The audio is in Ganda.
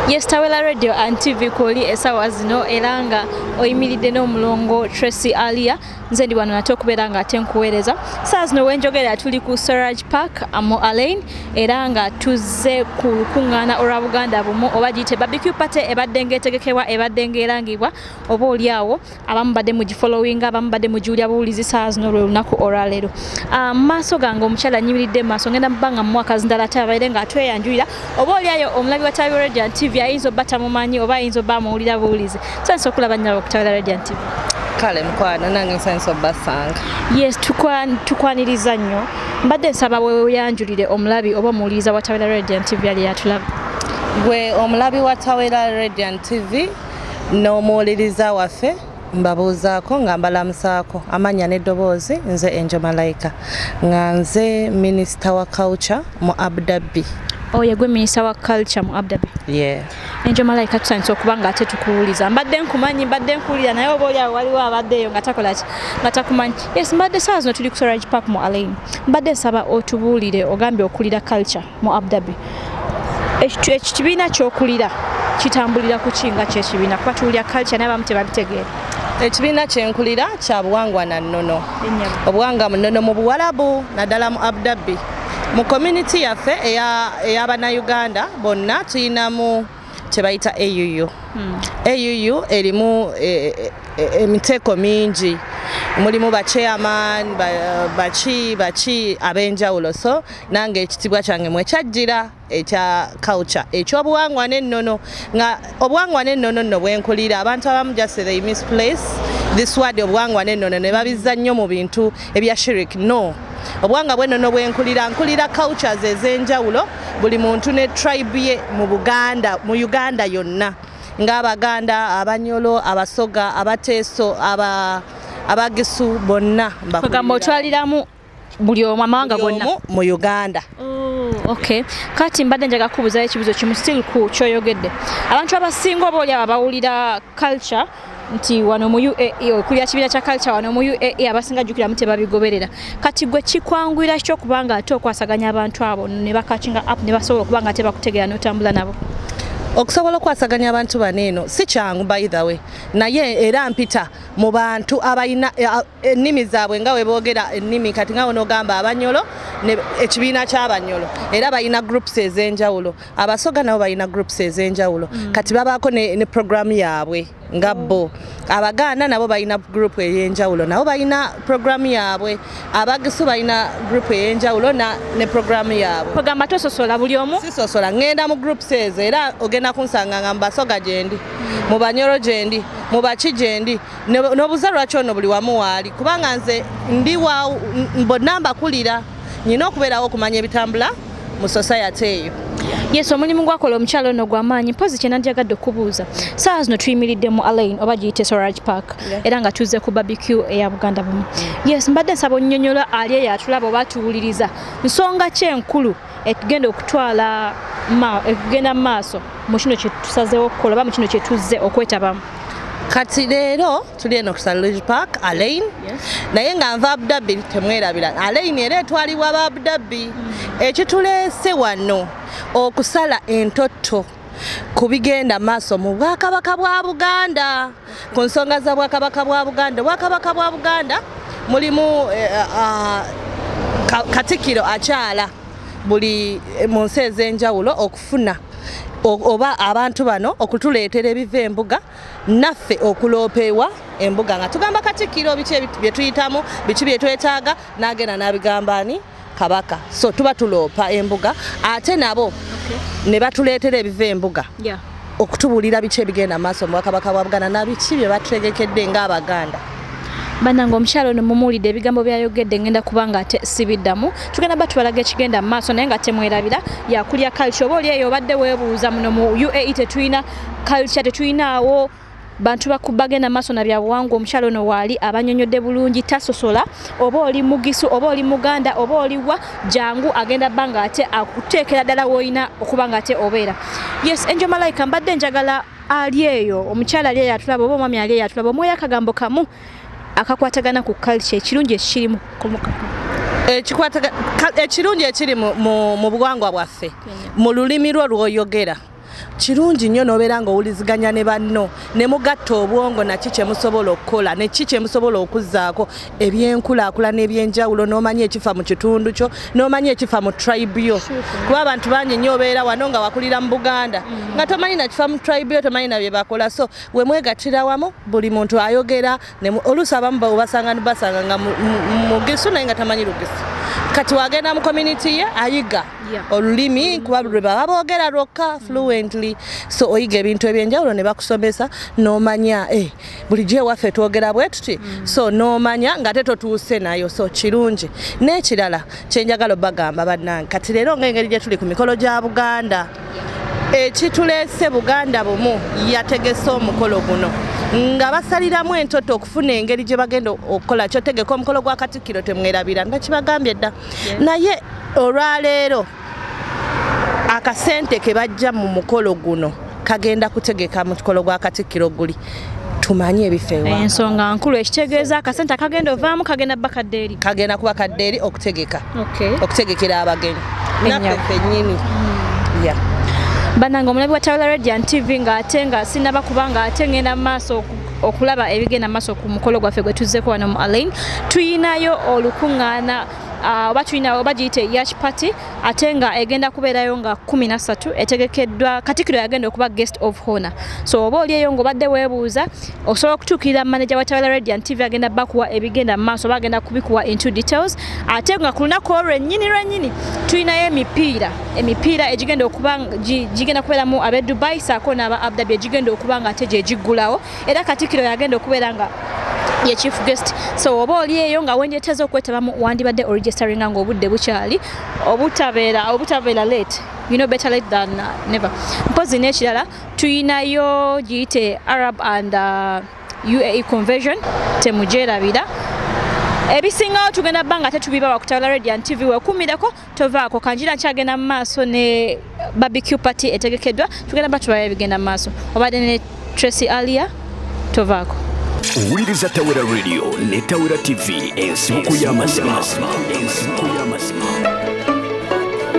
Yes, Tawela Radio and TV koli esawa zino elanga oyimiridde n'omulongo Tracy Alia nze ndi wano nate okubeera nga ate nkuweereza saa zino wenjogera tuli ku Storage Park mu Alain era nga tuzze ku lukuŋŋaana olwa Buganda bumu oba giyite barbecue party ebadde ng'etegekebwa ebadde ng'erangibwa oba oliawo abamu badde mu gifollowinga abamu badde mu giwulya buwulizi saa zino lwe lunaku olwaleero maaso gange omukyala nyimiridde maaso ngenda mu bbanga mu mwaka zindala ate abaire nga atweyanjulira oba oliayo omulabi wa Tawela Radio and TV ayinza obba tamumanyi oba ayinza obba amuwulira buwulizi nsansa okulaba nnyabo ku Tawela Radio and TV. Kale mukwana nange nsansa obbasanga. Yes, tukwaniriza nnyo mbadde nsaba weyanjulire omulabi oba omuwuliriza wa Tawela Radio and TV yali yatulaba. Gwe omulabi wa Tawela Radio and TV n'omuwuliriza waffe mbabuuzaako nga mbalamusaako amannya n'eddoboozi nze Angel Malaika nga nze minisita wa culture mu Abu Dhabi. Oye gwe minisita wa culture mu Abu Dhabi. Yeah. Angel Malaika tusanise okuba nga ate tukuwuliza mbadde nkumanyi mbadde nkuwulira naye oba oliawo waliwo abaddeyo nga takola ki nga takumanyi. Yes, mbadde saa zino tuli ku Storage Park mu Alain mbadde nsaba otubuulire ogambye okulira culture mu Abu Dhabi. Ekibiina ky'okulira kitambulira ku kinga ky'ekibiina kuba tuwulira culture naye abamu tebabitegeera. Ekibiina kyenkulira kya buwangwa na nnono. Obuwangwa mu nnono mu Buwarabu naddala mu Abu Dhabi. Mu community yaffe ey'Abannayuganda bonna tuyinamu kye bayita AUU. AUU erimu emiteeko mingi. Mulimu ba chairman, bachi ab'enjawulo. So nange ekitibwa kyange mwe kyajjira ekya culture ekyobuwangwa n'ennono nga obuwangwa n'ennono nno bwenkulira abantu abamu just they misplace this word obuwangwa n'ennono ne babizza nnyo mu bintu ebya shirik. No, obuwangwa bw'ennono bwenkulira nkulira cultures ez'enjawulo buli muntu ne tribe ye mu Uganda yonna ng'Abaganda, Abanyolo, Abasoga, Abateeso, Abagisu bonna mbakugamba otwaliramu buli omu amawanga gonna mu Uganda. Okay, kati mbadde njaga kubuuzayo ekibuzo kimu still ku kyoyogedde abantu abasinga oba oli abawulira culture nti wano mu UAE okulira kibiina kya culture wano mu UAE abasinga jjukiramu tebabigoberera kati gwe kikwanguyira kyo kubanga ate okwasaganya abantu abo ne bakakinga up ne basobola okubanga ate bakutegeera n'otambula nabo. Okusobola okwasaganya abantu baneeno si kyangu by the way naye era mpita mu bantu abayina ennimi zaabwe nga we boogera ennimi kati nga onogamba Abanyolo ekibiina ky'Abanyolo era bayina groups ez'enjawulo Abasoga nabo bayina groups ez'enjawulo kati babaako ne programu yaabwe nga bo Abaganda nabo bayina group ey'enjawulo nabo bayina programu yaabwe Abagisu bayina group ey'enjawulo ne programu yaabwe. Kugamba tososola buli omu? Sisosola ngenda mu groups ezo era ogenda kunsanga nga Basoga gyendi mu Banyolo gyendi mu Bachi gyendi n'obuza lwaki ono buli wamu waali kubanga nze ndi wa bonna mbakulira nyina okubeerawo okumanya ebitambula mu society eyo. Yes, omulimu gwakola omukyalo ono gw'amaanyi mpozi kye nandyagadde okubuuza saa zino tuyimiridde mu Alain oba giyite Storage Park era nga tuzze ku barbecue eya Buganda bumu. Yes, mbadde nsaba onnyonnyola ali eyo atulaba oba atuwuliriza nsonga ki enkulu etugenda okutwala ekugenda mu maaso mu kino kye tusazeewo okukola oba mu kino kye tuzze okwetabamu. Kati leero tuli eno ku Storage Park Alain naye nga nva Abu Dhabi temwerabira Alain era etwalibwa aba Abu Dhabi ekituleese wano okusala entotto ku bigenda maaso mu Bwakabaka bwa Buganda ku nsonga za Bwakabaka bwa Buganda. Bwakabaka bwa Buganda mulimu Katikkiro akyala buli mu nsi ez'enjawulo okufuna oba abantu bano okutuleetera ebiva embuga naffe okuloopeewa embuga nga tugamba Katikkiro biki bye tuyitamu biki bye twetaaga n'agenda n'abigamba ani Kabaka. So tuba tuloopa embuga ate nabo ne batuleetera ebiva embuga okutubuulira biki ebigenda maaso mu Bwakabaka bwa Buganda na biki bye batutegekedde ng'Abaganda. Bannange omukyalo ono mumuwulidde ebigambo byayogedde ngenda kubanga ate sibiddamu tugenda batubalaga ekigenda mu maaso naye nga temwerabira yakulya culture oba oli eyo obadde weebuuza muno mu UAE tetulina culture tetulinawo bantu bakubagenda maaso na byabuwangwa omukyalo ono waali abanyonyodde bulungi tasosola oba oli Mugisu oba oli Muganda oba oli wa jangu agenda bbanga ate akuteekera ddala w'olina okuba nga ate obeera. Yes, Angel Malaika mbadde njagala ali eyo omukyala ali eyo atulaba oba omwami ali eyo atulaba omwoyo akagambo kamu akakwatagana ku culture ekirungi ekirimu ekirungi ekiri mu buwangwa bwaffe mu lulimi lwo lw'oyogera kirungi nnyo n'obeera ng'owuliziganya ne banno ne mugatta obwongo naki kye musobola okukola ne ki kye musobola okuzzaako ebyenkulaakulana ebyenjawulo n'omanya ekifa mu kitundu kyo n'omanya ekifa mu tribe yo kuba abantu bangi nnyo obeera wano nga wakulira mu Buganda nga tomanyi na kifa mu tribe yo tomanyi na bye bakola so we mwegattira wamu buli muntu ayogera oluusi abamu basanga nga mugisu naye nga tamanyi lugisu kati wagenda mu community ye ayiga olulimi kuba lwe baba boogera lwokka fluently so oyiga ebintu ebyenjawulo ne bakusomesa n'omanya bulijjo ewaffe twogera bwe tuti so n'omanya nga te totuuse nayo so kirungi n'ekirala kyenjagala bagamba bannange kati leero ng'engeri gye tuli ku mikolo gya Buganda ekituleese Buganda bumu yategese omukolo guno nga basaliramu entoto okufuna engeri gye bagenda okukola kyotegeka omukolo gwa Katikkiro temwerabira nga kibagambye dda naye olwaleero akasente ke bajja mu mukolo guno kagenda kutegeka mu mukolo gwa Katikkiro guli tumanyi ebifeewa ensonga nkulu ekitegeeza akasente akagenda ovaamu kagenda bakadde eri kagenda kuba kadde eri okutegekera abagenyi naffe ffennyini bannange omulabi wa Tawula Radio and TV ng'ate nga sinaba kubanga ate ngenda mu maaso okulaba ebigenda mu maaso ku mukolo gwaffe gwe tuzzeko wano mu Alain tuyinayo olukuŋŋaana oba tulina oba giyite yash party ate nga egenda kubeerayo nga 13 etegekeddwa Katikkiro yagenda okuba guest of honor so oba oli eyo ng'obadde weebuuza osobola okutuukirira manager wa Tawula Radio and TV agenda bakuwa ebigenda mu maaso oba agenda kubikuwa into details ate nga ku lunaku olwo lwennyini tulinayo emipiira egigenda okuba gigenda kubeeramu ab'e Dubai saako n'aba Abu Dhabi egigenda okuba nga ate gye giggulawo era Katikkiro yagenda okubeera nga ye chief guest so oba oli eyo nga wendyeteza okwetabamu wandibadde oregisteringa nga obudde bukyali obutabeera late better late than never mpozi n'ekirala tuyinayo giyite Arab and UAE conversion temugyerabira ebisingawo tugenda bbanga tetubibawa ku Tawula Radio and TV wekumireko tovaako kanjira nkyagenda mu maaso ne barbecue party etegekeddwa tugenda batubayo ebigenda mu maaso obadde ne Tracy Alia tovaako Owuliriza Tawula Radio ne Tawula TV ensibuko y'amazima.